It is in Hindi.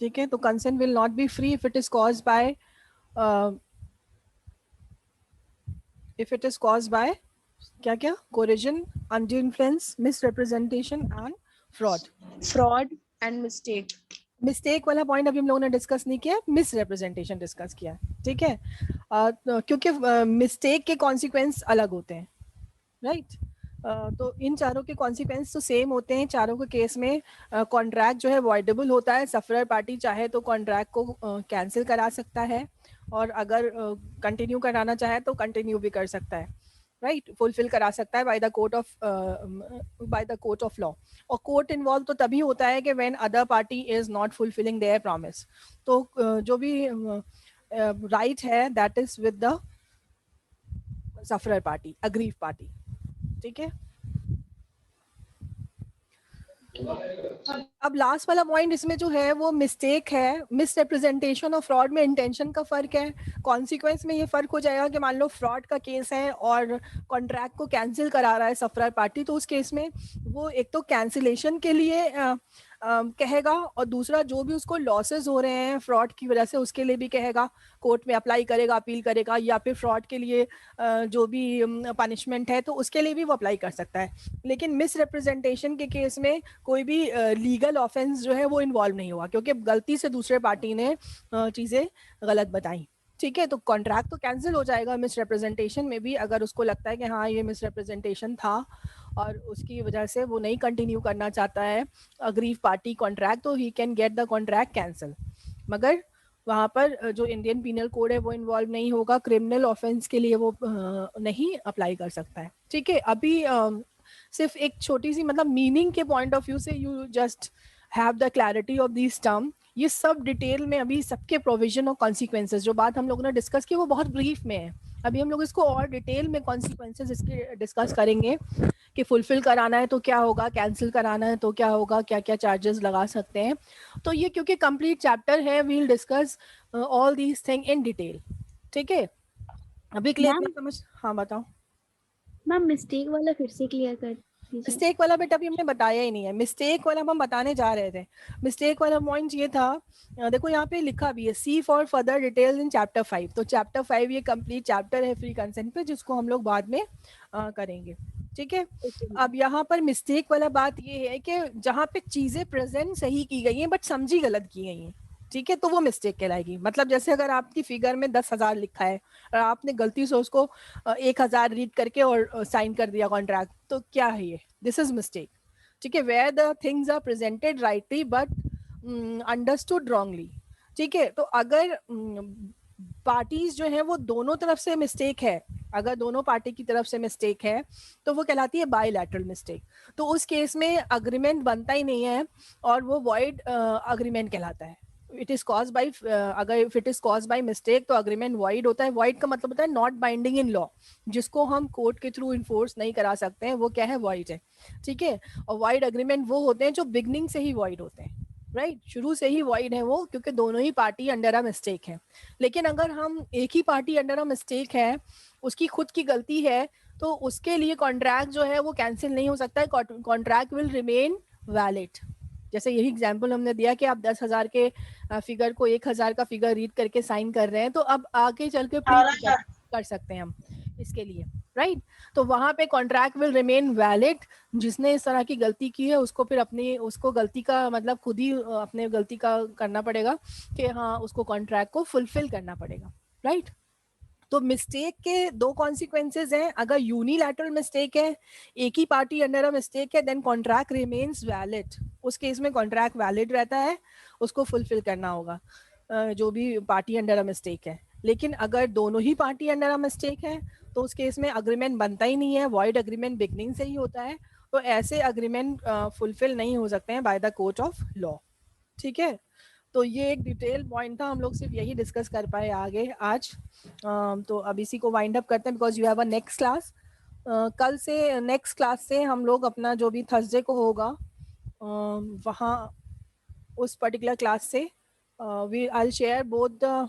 ठीक है, तो consent will not be free if it is caused by क्या क्या corrosion, undue influence, misrepresentation and fraud. fraud and mistake. Mistake वाला पॉइंट अभी हम लोगों ने डिस्कस नहीं किया, मिस रिप्रेजेंटेशन डिस्कस किया, ठीक है। क्योंकि मिस्टेक के कॉन्सिक्वेंस अलग होते हैं, राइट। तो इन चारों के कॉन्सिक्वेंस तो सेम होते हैं चारों के केस में। कॉन्ट्रैक्ट जो है वॉइडेबल होता है, सफरर पार्टी चाहे तो कॉन्ट्रैक्ट को कैंसिल करा सकता है, और अगर कंटिन्यू कराना चाहे तो कंटिन्यू भी कर सकता है, राइट, फुलफिल करा सकता है by the court of law. और कोर्ट इन्वॉल्व तो तभी होता है कि when other party is not fulfilling their promise. तो जो भी राइट है that is with the sufferer party, aggrieve party, ठीक है। अब लास्ट वाला पॉइंट इसमें जो है वो मिस्टेक है, मिसरिप्रेजेंटेशन और फ्रॉड में इंटेंशन का फर्क है। कॉन्सिक्वेंस में ये फर्क हो जाएगा कि मान लो फ्रॉड का केस है और कॉन्ट्रैक्ट को कैंसिल करा रहा है सफरर पार्टी, तो उस केस में वो एक तो कैंसिलेशन के लिए कहेगा, और दूसरा जो भी उसको लॉसेस हो रहे हैं फ्रॉड की वजह से उसके लिए भी कहेगा, कोर्ट में अप्लाई करेगा, अपील करेगा, या फिर फ्रॉड के लिए जो भी पनिशमेंट है तो उसके लिए भी वो अप्लाई कर सकता है। लेकिन मिसरिप्रेजेंटेशन के केस में कोई भी लीगल ऑफेंस जो है वो इन्वॉल्व नहीं हुआ, क्योंकि गलती से दूसरे पार्टी ने चीज़ें गलत बताई, ठीक है। तो कॉन्ट्रैक्ट तो कैंसिल हो जाएगा मिसरिप्रेजेंटेशन में भी, अगर उसको लगता है कि हाँ ये मिसरिप्रेजेंटेशन था और उसकी वजह से वो नहीं कंटिन्यू करना चाहता है अग्रीव पार्टी कॉन्ट्रैक्ट, तो he can get the contract cancel. मगर वहाँ पर जो इंडियन पीनल कोड है वो इन्वॉल्व नहीं होगा, क्रिमिनल ऑफेंस के लिए वो नहीं अप्लाई कर सकता है, ठीक है। अभी सिर्फ एक छोटी सी मतलब मीनिंग के पॉइंट ऑफ व्यू से you just have the clarity of this term. ये सब डिटेल में अभी सबके प्रोविजन और कॉन्सिक्वेंसेस जो बात हम लोगों ने डिस्कस की वो बहुत ब्रीफ में है। अभी हम लोग इसको और डिटेल में कॉन्सिक्वेंसेस इसके डिस्कस करेंगे कि फुलफिल कराना है तो क्या होगा, कैंसिल कराना है तो क्या होगा, क्या क्या चार्जेस लगा सकते हैं। तो ये क्योंकि कंप्लीट चैप्टर है, we will discuss all these thing in detail, ठीक है। अभी क्लियर मैम समझ? हाँ बताओ। मैम मिस्टेक वाला फिर से क्लियर कर दीजिए। मिस्टेक वाला बेटा अभी हमने बताया ही नहीं है, मिस्टेक वाला हम बताने जा रहे थे। मिस्टेक वाला पॉइंट ये था, देखो यहाँ पे लिखा भी है see for further details in chapter 5। तो चैप्टर 5 ये कंप्लीट चैप्टर है फ्री कंसेंट पे, जिसको हम लोग बाद में करेंगे, ठीक है। अब यहाँ पर मिस्टेक वाला बात ये है कि जहाँ पे चीजें प्रेजेंट सही की गई हैं बट समझी गलत की गई हैं, ठीक है, तो वो मिस्टेक कहलाएगी। मतलब जैसे अगर आपकी फिगर में 10,000 लिखा है और आपने गलती से उसको 1,000 रीड करके और साइन कर दिया कॉन्ट्रैक्ट, तो क्या है ये? दिस इज मिस्टेक, ठीक है। Where the things are presented rightly but understood wrongly, ठीक है। तो अगर पार्टीज जो है वो दोनों तरफ से मिस्टेक है, अगर दोनों पार्टी की तरफ से मिस्टेक है तो वो कहलाती है बायलैटरल मिस्टेक। तो उस केस में अग्रीमेंट बनता ही नहीं है और वो वॉइड अग्रीमेंट कहलाता है। इट इज कॉज बाई, अगर if it is cause by mistake तो अग्रीमेंट वॉइड होता है। वॉइड का मतलब होता है नॉट बाइंडिंग इन लॉ, जिसको हम कोर्ट के थ्रू इन्फोर्स नहीं करा सकते हैं, वो क्या है? वॉइड है, ठीक है। और वॉइड अग्रीमेंट वो होते हैं जो बिगनिंग से ही वॉइड होते हैं, राइट, शुरू से ही वॉइड है वो, क्योंकि दोनों ही पार्टी अंडर अ मिस्टेक है। लेकिन अगर हम एक ही पार्टी अंडर अ मिस्टेक है, उसकी खुद की गलती है, तो उसके लिए कॉन्ट्रैक्ट जो है वो कैंसिल नहीं हो सकता है, कॉन्ट्रैक्ट विल रिमेन वैलिड। जैसे यही एग्जाम्पल हमने दिया कि आप 10,000 के फिगर को 1,000 का फिगर रीड करके साइन कर रहे हैं, तो अब आगे चल के प्रूव कर सकते हैं हम इसके लिए, राइट। तो वहां पे कॉन्ट्रैक्ट विल रिमेन वैलिड। जिसने इस तरह की गलती की है उसको फिर अपनी उसको गलती का मतलब खुद ही अपने गलती का करना पड़ेगा कि हाँ उसको कॉन्ट्रैक्ट को फुलफिल करना पड़ेगा, राइट। तो मिस्टेक के दो कॉन्सिक्वेंसेज हैं। अगर यूनिलैटरल मिस्टेक है, एक ही पार्टी अंडर अ मिस्टेक है, देन कॉन्ट्रैक्ट रिमेन्स वैलिड। उस केस में कॉन्ट्रैक्ट वैलिड रहता है, उसको फुलफिल करना होगा जो भी पार्टी अंडर अ मिस्टेक है। लेकिन अगर दोनों ही पार्टी अंडर अ मिस्टेक है तो उस केस में अग्रीमेंट बनता ही नहीं है, वॉइड अग्रीमेंट बिगनिंग से ही होता है। तो ऐसे अग्रीमेंट फुलफिल नहीं हो सकते हैं bye the court of law, ठीक है। तो ये एक डिटेल पॉइंट था, हम लोग सिर्फ यही डिस्कस कर पाए आगे आज। तो अब इसी को वाइंड अप करते हैं because you have a next class. कल से नेक्स्ट क्लास से हम लोग अपना जो भी थर्सडे को होगा वहाँ उस पर्टिकुलर क्लास से we I share both the